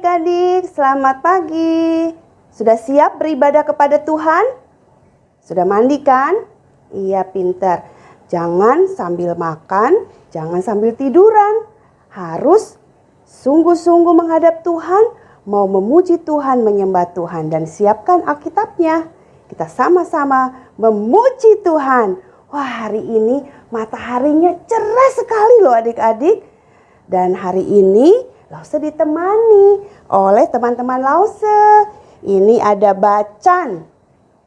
adik-adik, selamat pagi. Sudah siap beribadah kepada Tuhan? Sudah mandi kan? Iya, pintar. Jangan sambil makan, jangan sambil tiduran. Harus sungguh-sungguh menghadap Tuhan, mau memuji Tuhan, menyembah Tuhan, dan siapkan Alkitabnya. Kita sama-sama memuji Tuhan. Wah, hari ini mataharinya cerah sekali loh adik-adik. Dan hari ini Lause ditemani oleh teman-teman Lause. Ini ada Bacan,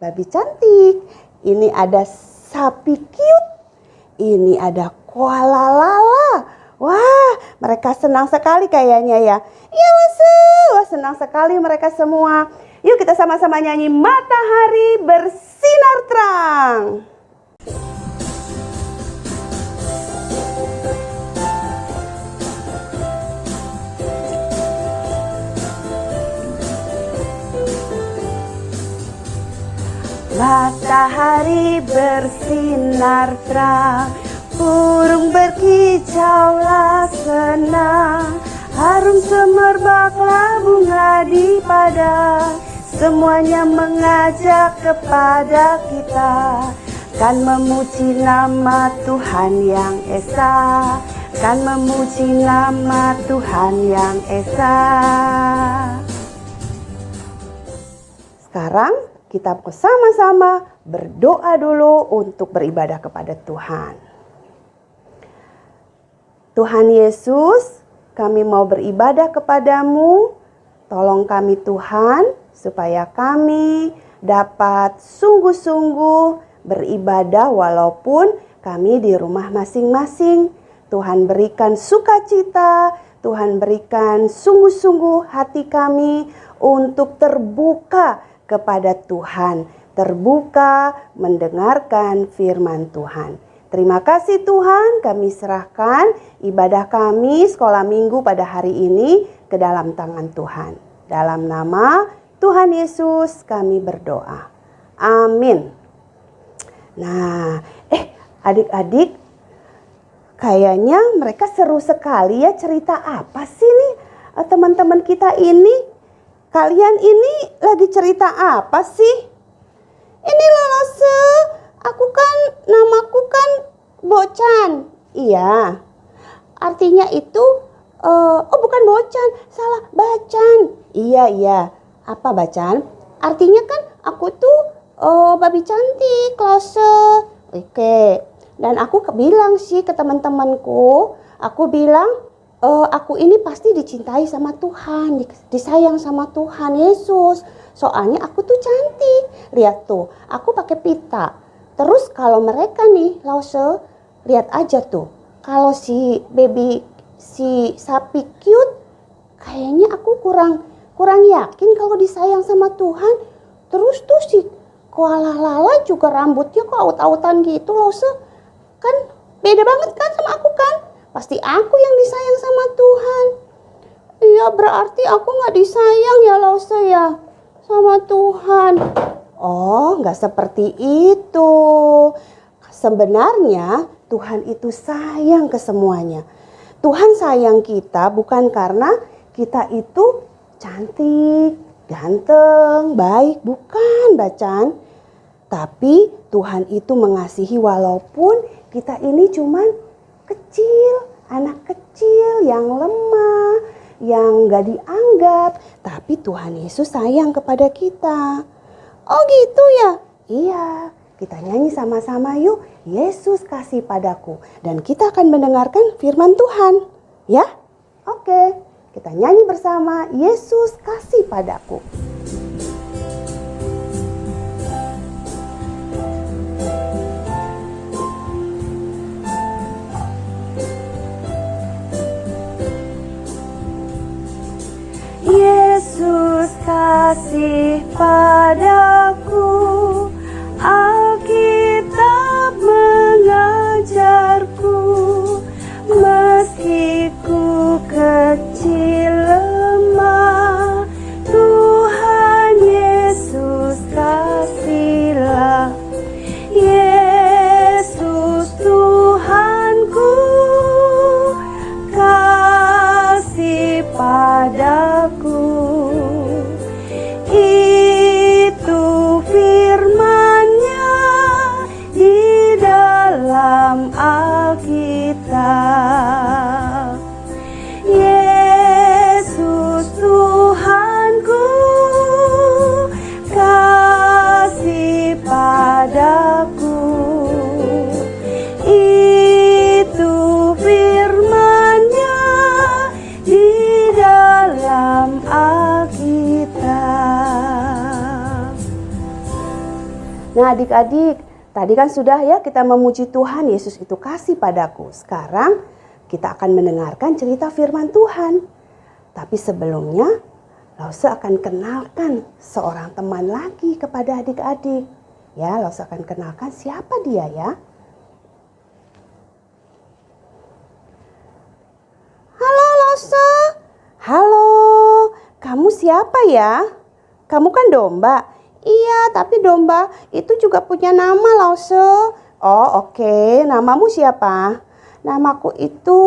babi cantik. Ini ada sapi cute. Ini ada koala lala. Wah, mereka senang sekali kayaknya ya. Iya Lause, wah senang sekali mereka semua. Yuk kita sama-sama nyanyi Matahari Bersinar Terang. Matahari bersinar terang, burung berkicaulah senang, harum semerbaklah bunga di padang, semuanya mengajak kepada kita, kan memuji nama Tuhan yang esa, kan memuji nama Tuhan yang esa. Sekarang kita bersama-sama berdoa dulu untuk beribadah kepada Tuhan. Tuhan Yesus, kami mau beribadah kepadamu. Tolong kami Tuhan, supaya kami dapat sungguh-sungguh beribadah walaupun kami di rumah masing-masing. Tuhan berikan sukacita, Tuhan berikan sungguh-sungguh hati kami untuk terbuka kepada Tuhan, terbuka mendengarkan firman Tuhan. Terima kasih Tuhan, kami serahkan ibadah kami sekolah minggu pada hari ini ke dalam tangan Tuhan. Dalam nama Tuhan Yesus kami berdoa. Amin. Nah, adik-adik, kayaknya mereka seru sekali ya, cerita apa sih nih teman-teman kita ini? Kalian ini lagi cerita apa sih? Ini Lause, namaku kan Bocan. Iya. Artinya itu, bukan Bocan, salah, Bacan. Iya. Apa Bacan? Artinya kan aku tuh babi cantik, Lause. Oke. Dan aku bilang sih ke teman-temanku, aku bilang, aku ini pasti dicintai sama Tuhan, disayang sama Tuhan Yesus. Soalnya aku tuh cantik. Lihat tuh, aku pakai pita. Terus kalau mereka nih, Lause, lihat aja tuh. Kalau si sapi cute, kayaknya aku kurang yakin kalau disayang sama Tuhan. Terus tuh si koala lala juga rambutnya kok aut-autan gitu, Lause. Kan beda banget kan sama aku kan? Pasti aku yang disayang sama Tuhan. Iya, berarti aku gak disayang ya Lause ya sama Tuhan. Oh, gak seperti itu. Sebenarnya Tuhan itu sayang ke semuanya. Tuhan sayang kita bukan karena kita itu cantik, ganteng, baik. Bukan, Bacan. Tapi Tuhan itu mengasihi walaupun kita ini cuman kecil, anak kecil yang lemah, yang gak dianggap. Tapi Tuhan Yesus sayang kepada kita. Oh gitu ya? Iya, kita nyanyi sama-sama yuk. Yesus kasih padaku. Dan kita akan mendengarkan firman Tuhan. Ya? Oke, kita nyanyi bersama Yesus kasih padaku. Yesus kasih padaku, Alkitab mengajarku, meski ku kecil lemah, Tuhan Yesus kasihlah. Yesus Tuhanku, kasih padaku. adik-adik. Tadi kan sudah ya kita memuji Tuhan, Yesus itu kasih padaku. Sekarang kita akan mendengarkan cerita firman Tuhan. Tapi sebelumnya, Lause akan kenalkan seorang teman lagi kepada adik-adik. Ya, Lause akan kenalkan siapa dia ya. Halo Lause. Halo, kamu siapa ya? Kamu kan domba. Iya, tapi domba itu juga punya nama, Lause. Oh, oke. Namamu siapa? Namaku itu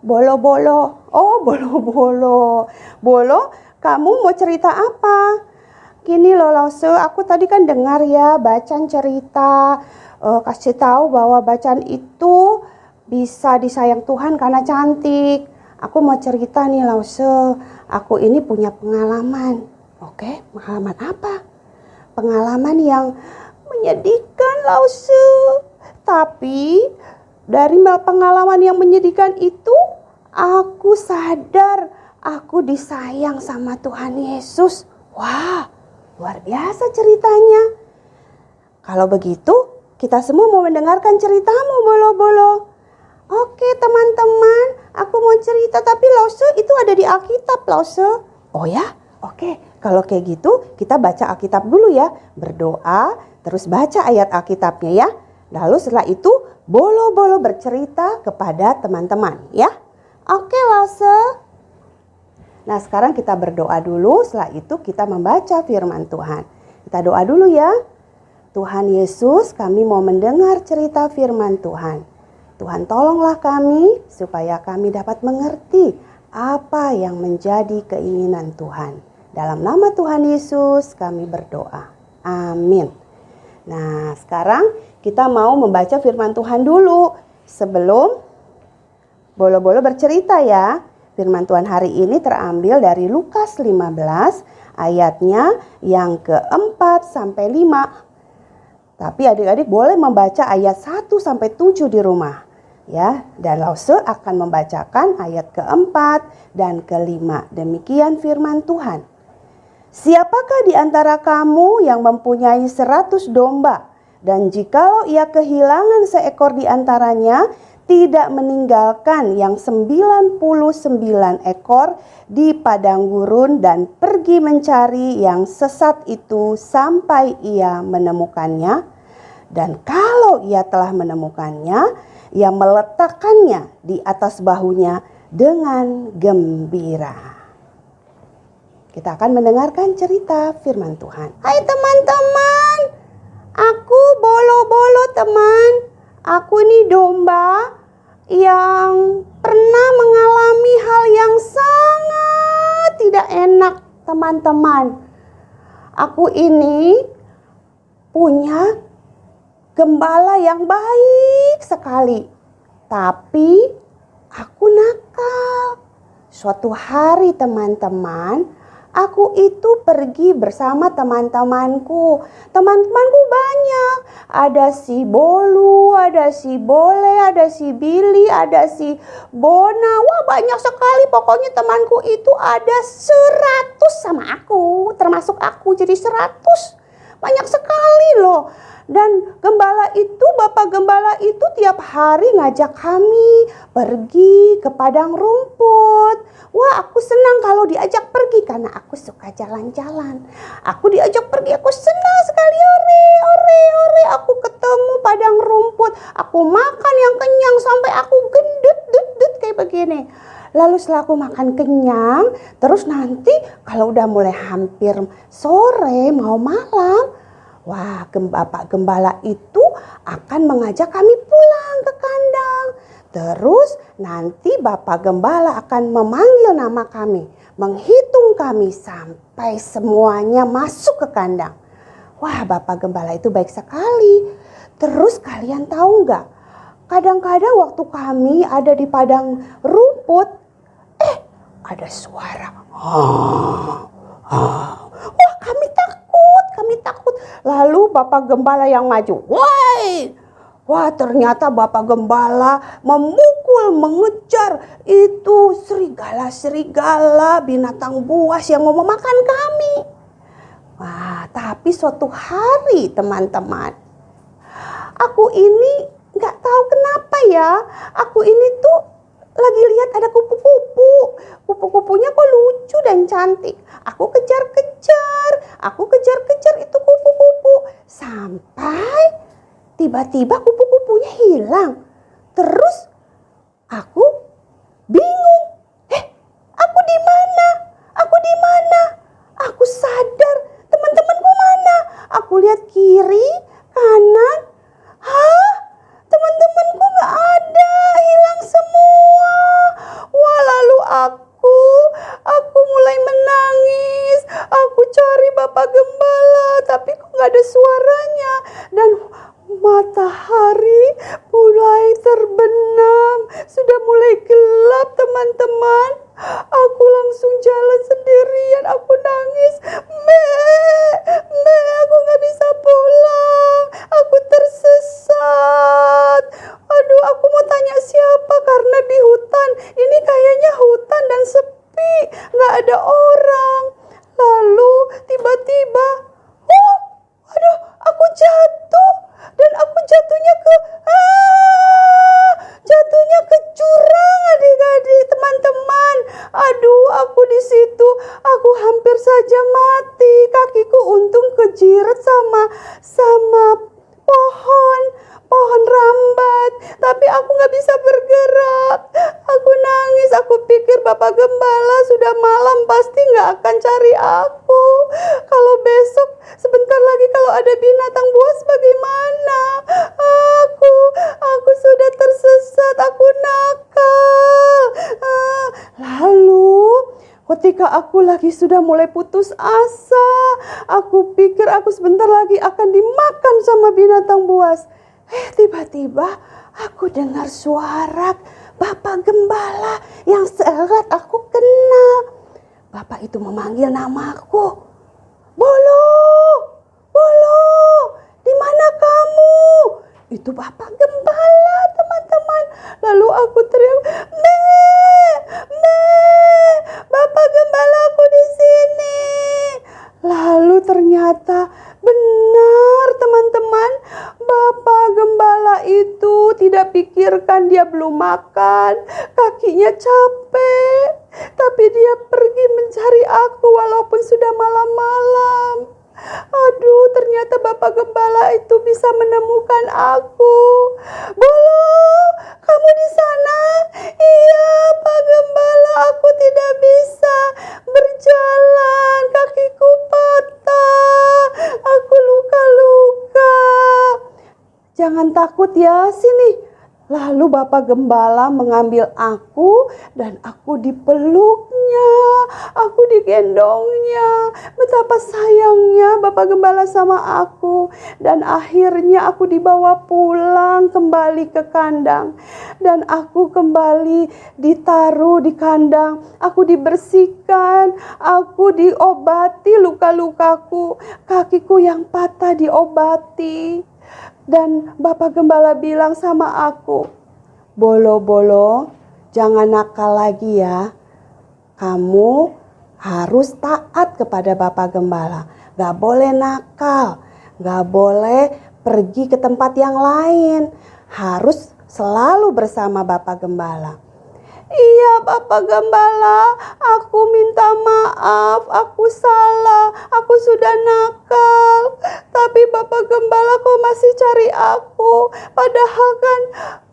Bolo-Bolo. Oh, Bolo-Bolo. Bolo, kamu mau cerita apa? Gini loh, Lause. Aku tadi kan dengar ya bacaan cerita. Kasih tahu bahwa bacaan itu bisa disayang Tuhan karena cantik. Aku mau cerita nih, Lause. Aku ini punya pengalaman. Oke, pengalaman apa? Pengalaman yang menyedihkan, Lause. Tapi dari pengalaman yang menyedihkan itu, aku sadar aku disayang sama Tuhan Yesus. Wah, luar biasa ceritanya. Kalau begitu, kita semua mau mendengarkan ceritamu, Bolo-Bolo. Oke teman-teman, aku mau cerita, tapi Lause itu ada di Alkitab, Lause. Oh ya? Oke, kalau kayak gitu kita baca Alkitab dulu ya. Berdoa, terus baca ayat Alkitabnya ya. Lalu setelah itu Bolo-Bolo bercerita kepada teman-teman ya. Oke Lause. Nah sekarang kita berdoa dulu, setelah itu kita membaca firman Tuhan. Kita doa dulu ya. Tuhan Yesus, kami mau mendengar cerita firman Tuhan. Tuhan tolonglah kami supaya kami dapat mengerti apa yang menjadi keinginan Tuhan. Dalam nama Tuhan Yesus kami berdoa. Amin. Nah sekarang kita mau membaca firman Tuhan dulu. Sebelum Bolo-Bolo bercerita ya. Firman Tuhan hari ini terambil dari Lukas 15 ayatnya yang ke-4 sampai 5. Tapi adik-adik boleh membaca ayat 1 sampai 7 di rumah. Ya, dan Lause akan membacakan ayat ke-4 dan ke-5. Demikian firman Tuhan. Siapakah di antara kamu yang mempunyai 100 domba, dan jikalau ia kehilangan seekor di antaranya, tidak meninggalkan yang 99 ekor di padang gurun dan pergi mencari yang sesat itu sampai ia menemukannya? Dan kalau ia telah menemukannya, ia meletakkannya di atas bahunya dengan gembira. Kita akan mendengarkan cerita firman Tuhan. Hai teman-teman, aku Bolo-Bolo teman. Aku ini domba yang pernah mengalami hal yang sangat tidak enak teman-teman. Aku ini punya gembala yang baik sekali. Tapi aku nakal. Suatu hari teman-teman, aku itu pergi bersama teman-temanku. Teman-temanku banyak. Ada si Bolu, ada si Bole, ada si Billy, ada si Bona. Wah banyak sekali. Pokoknya temanku itu ada 100 sama aku. Termasuk aku jadi 100. Banyak sekali loh. Dan Bapak Gembala itu tiap hari ngajak kami pergi ke padang rumput. Wah, aku senang kalau diajak pergi karena aku suka jalan-jalan. Aku diajak pergi, aku senang sekali. Ore, ore, ore. Aku ketemu padang rumput. Aku makan yang kenyang sampai aku gendut, kayak begini. Lalu setelah aku makan kenyang, terus nanti kalau udah mulai hampir sore mau malam, wah, Bapak Gembala itu akan mengajak kami pulang ke kandang. Terus nanti Bapak Gembala akan memanggil nama kami, menghitung kami sampai semuanya masuk ke kandang. Wah, Bapak Gembala itu baik sekali. Terus kalian tahu nggak? Kadang-kadang waktu kami ada di padang rumput, ada suara. Wah, kami takut. Lalu Bapak Gembala yang maju. Wah, ternyata Bapak Gembala mengejar itu serigala-serigala, binatang buas yang mau memakan kami. Wah, tapi suatu hari teman-teman, aku ini nggak tahu kenapa ya, aku ini tuh lagi lihat ada kupu-kupu. Kupu-kupunya kok lucu dan cantik. Aku kejar-kejar itu kupu-kupu. Sampai tiba-tiba kupu-kupunya hilang. Terus aku bingung. Aku di mana? Aku di mana? Aku sadar, teman-temanku mana? Aku lihat kiri, kanan. Hah? Teman-temanku gak ada, hilang semua. Wah, lalu aku mulai menangis. Aku cari Bapak Gembala, tapi kok gak ada suaranya. Dan matahari mulai terbenam, sudah mulai gelap teman-teman. Aku langsung jalan sendirian, aku nangis. Aku gak bisa pulang, aku tersesat. Aduh, aku mau tanya siapa, karena di hutan, ini kayaknya hutan dan sepi, gak ada orang. Lalu tiba-tiba, aduh, aku jatuh. Dan aku jatuhnya ke jurang, adik-adik, teman-teman. Aduh, aku di situ, aku hampir saja mati. Kakiku untung kejirat sama pohon rambat, tapi aku nggak bisa bergerak. Aku nangis, aku pikir Bapak Gembala sudah malam pasti nggak akan cari aku. Kalau besok sebentar lagi kalau ada binatang buas bagaimana? Aku sudah tersesat, aku nakal. Lalu ketika aku lagi sudah mulai putus asa, aku pikir aku sebentar lagi akan dimakan sama binatang buas. Tiba-tiba aku dengar suara Bapak Gembala yang sangat aku kenal. Bapak itu memanggil namaku. Bolo, Bolo, di mana kamu? Itu Bapak Gembala, teman-teman. Lalu aku teriak, Bapak Gembala, aku di sini. Lalu ternyata benar, teman-teman. Bapak Gembala itu tidak pikirkan dia belum makan, kakinya capek, tapi dia pergi mencari aku walaupun sudah malam-malam. Aduh, ternyata Bapak Gembala itu bisa menemukan aku. Bolo, kamu di sana? Iya, Pak Gembala, aku tidak bisa berjalan, kakiku patah, aku luka-luka. Jangan takut ya, sini. Lalu Bapak Gembala mengambil aku dan aku dipeluknya, aku digendongnya. Betapa sayangnya Bapak Gembala sama aku. Dan akhirnya aku dibawa pulang kembali ke kandang. Dan aku kembali ditaruh di kandang. Aku dibersihkan, aku diobati luka-lukaku. Kakiku yang patah diobati. Dan Bapak Gembala bilang sama aku, Bolo, jangan nakal lagi ya. Kamu harus taat kepada Bapak Gembala. Gak boleh nakal, gak boleh pergi ke tempat yang lain. Harus selalu bersama Bapak Gembala. Iya Bapak Gembala, aku minta maaf, aku salah, aku sudah nakal. Tapi Bapak Gembala kok masih cari aku? Padahal kan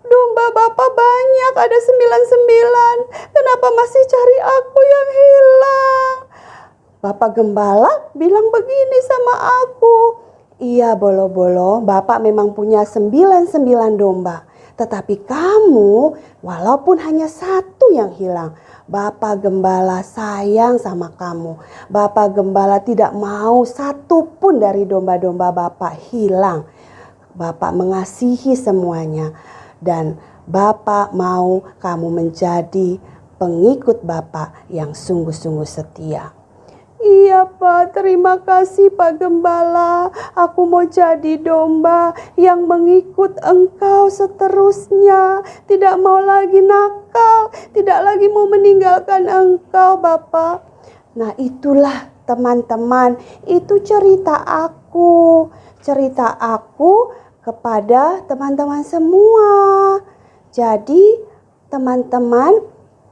domba Bapak banyak, ada 99. Kenapa masih cari aku yang hilang? Bapak Gembala bilang begini sama aku. Iya Bolo, Bapak memang punya 99 domba. Tetapi kamu walaupun hanya satu yang hilang, Bapak Gembala sayang sama kamu. Bapak Gembala tidak mau satu pun dari domba-domba Bapak hilang. Bapak mengasihi semuanya. Dan Bapak mau kamu menjadi pengikut Bapak yang sungguh-sungguh setia. Iya Pak, terima kasih Pak Gembala. Aku mau jadi domba yang mengikut Engkau seterusnya. Tidak mau lagi nakal, tidak lagi mau meninggalkan Engkau Bapak. Nah itulah teman-teman, itu cerita aku kepada teman-teman semua. Jadi teman-teman,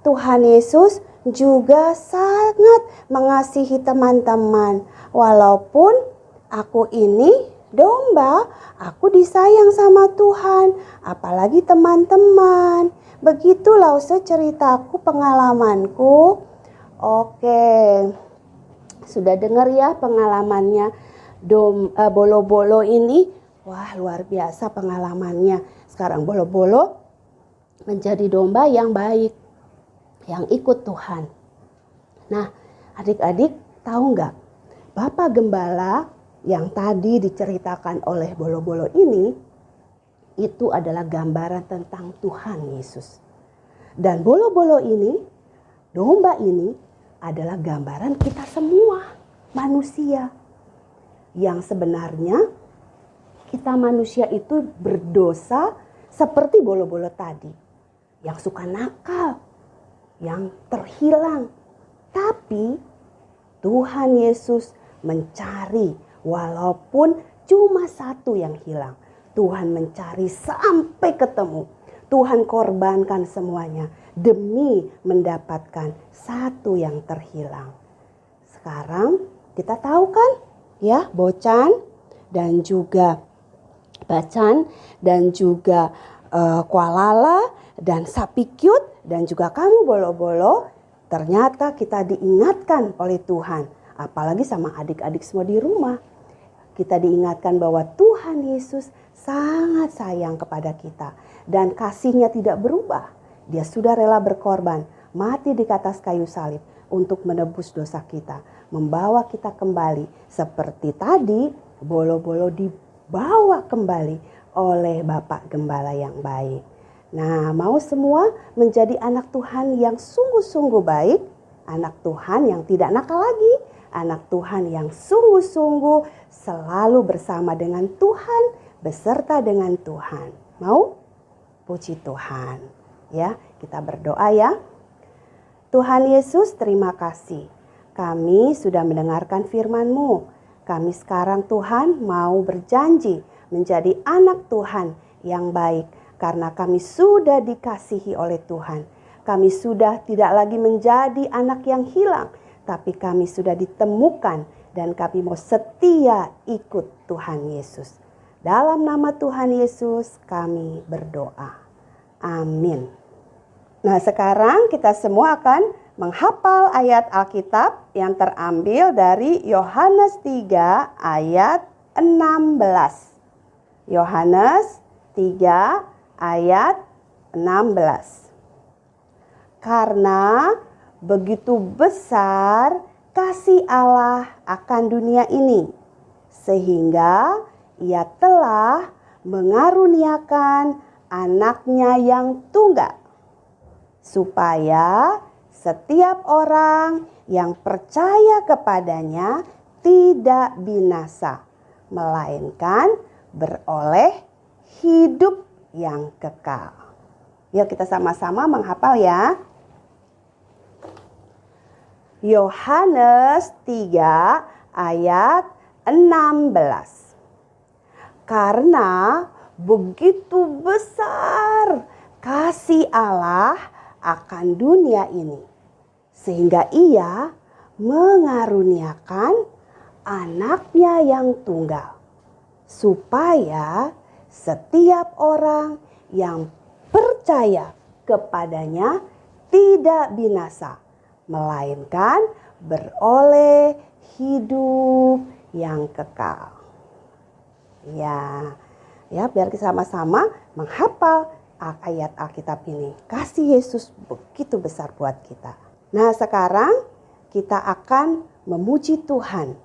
Tuhan Yesus juga sangat mengasihi teman-teman. Walaupun aku ini domba, aku disayang sama Tuhan, apalagi teman-teman. Begitulah ceritaku, pengalamanku. Oke, sudah dengar ya pengalamannya Bolo-Bolo ini? Wah, luar biasa pengalamannya. Sekarang Bolo-Bolo menjadi domba yang baik, yang ikut Tuhan. Nah, adik-adik tahu nggak? Bapak Gembala yang tadi diceritakan oleh Bolo-Bolo ini, itu adalah gambaran tentang Tuhan Yesus. Dan Bolo-Bolo ini, domba ini, adalah gambaran kita semua manusia. Yang sebenarnya kita manusia itu berdosa seperti Bolo-Bolo tadi. Yang suka nakal, yang terhilang. Tapi Tuhan Yesus mencari walaupun cuma satu yang hilang. Tuhan mencari sampai ketemu. Tuhan korbankan semuanya demi mendapatkan satu yang terhilang. Sekarang kita tahu kan ya, Bocan dan juga Bacan dan juga Kualala dan Sapi Cute dan juga kamu Bolo-Bolo, ternyata kita diingatkan oleh Tuhan, apalagi sama adik-adik semua di rumah. Kita diingatkan bahwa Tuhan Yesus sangat sayang kepada kita dan kasihnya tidak berubah. Dia sudah rela berkorban, mati di atas kayu salib untuk menebus dosa kita, membawa kita kembali seperti tadi Bolo-Bolo dibawa kembali oleh Bapak Gembala yang baik. Nah, mau semua menjadi anak Tuhan yang sungguh-sungguh baik, anak Tuhan yang tidak nakal lagi, anak Tuhan yang sungguh-sungguh selalu bersama dengan Tuhan, beserta dengan Tuhan. Mau? Puji Tuhan. Ya, kita berdoa ya. Tuhan Yesus, terima kasih. Kami sudah mendengarkan firman-Mu. Kami sekarang Tuhan mau berjanji menjadi anak Tuhan yang baik. Karena kami sudah dikasihi oleh Tuhan. Kami sudah tidak lagi menjadi anak yang hilang. Tapi kami sudah ditemukan dan kami mau setia ikut Tuhan Yesus. Dalam nama Tuhan Yesus kami berdoa. Amin. Nah, sekarang kita semua akan menghafal ayat Alkitab yang terambil dari Yohanes 3 ayat 16. Yohanes 3 ayat 16. Karena begitu besar kasih Allah akan dunia ini, sehingga Ia telah mengaruniakan anaknya yang tunggal, supaya setiap orang yang percaya kepadanya tidak binasa, melainkan beroleh hidup yang kekal. Yuk kita sama-sama menghafal ya. Yohanes 3 ayat 16. Karena begitu besar kasih Allah akan dunia ini, sehingga Ia mengaruniakan anaknya yang tunggal, supaya setiap orang yang percaya kepadanya tidak binasa, melainkan beroleh hidup yang kekal. Ya, biar kita sama-sama menghafal ayat Alkitab ini. Kasih Yesus begitu besar buat kita. Nah, sekarang kita akan memuji Tuhan.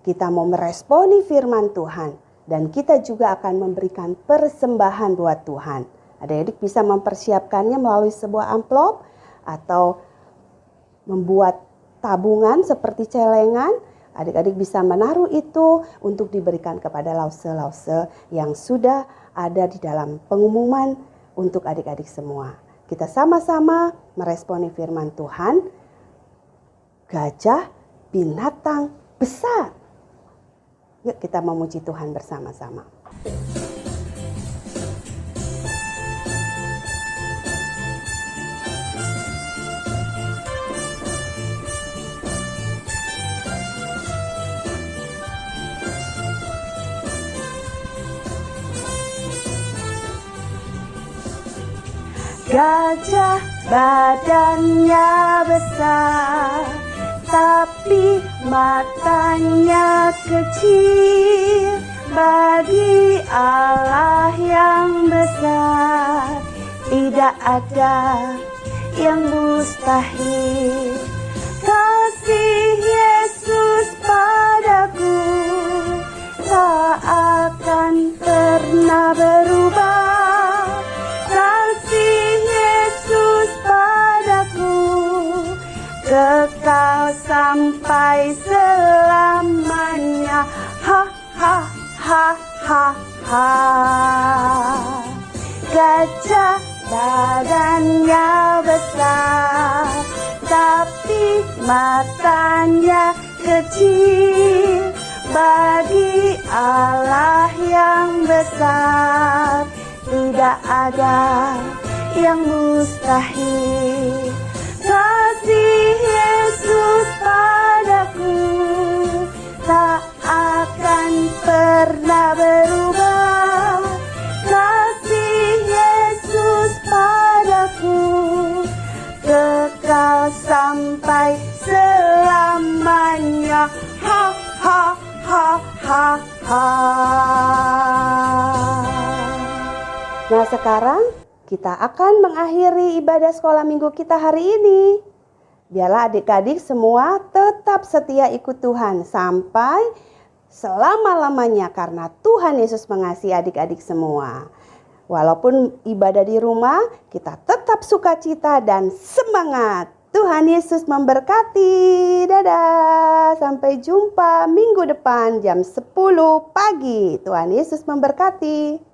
Kita mau meresponi firman Tuhan. Dan kita juga akan memberikan persembahan buat Tuhan. Adik-adik bisa mempersiapkannya melalui sebuah amplop atau membuat tabungan seperti celengan. Adik-adik bisa menaruh itu untuk diberikan kepada lause-lause yang sudah ada di dalam pengumuman untuk adik-adik semua. Kita sama-sama meresponi firman Tuhan. Gajah binatang besar. Yuk kita memuji Tuhan bersama-sama. Gajah badannya besar, tapi matanya kecil. Bagi Allah yang besar, tidak ada yang mustahil. Kasih Yesus padaku tak akan pernah berubah. Kasih Yesus padaku kekal sampai selamanya. Ha ha ha ha ha. Gajah badannya besar, tapi matanya kecil. Bagi Allah yang besar, tidak ada yang mustahil. Kasih Yesus padaku tak akan pernah berubah. Kasih Yesus padaku kekal sampai selamanya. Ha ha ha ha ha. Nah, sekarang kita akan mengakhiri ibadah sekolah minggu kita hari ini. Biarlah adik-adik semua tetap setia ikut Tuhan sampai selama-lamanya, karena Tuhan Yesus mengasihi adik-adik semua. Walaupun ibadah di rumah, kita tetap sukacita dan semangat. Tuhan Yesus memberkati. Dadah. Sampai jumpa minggu depan jam 10 pagi. Tuhan Yesus memberkati.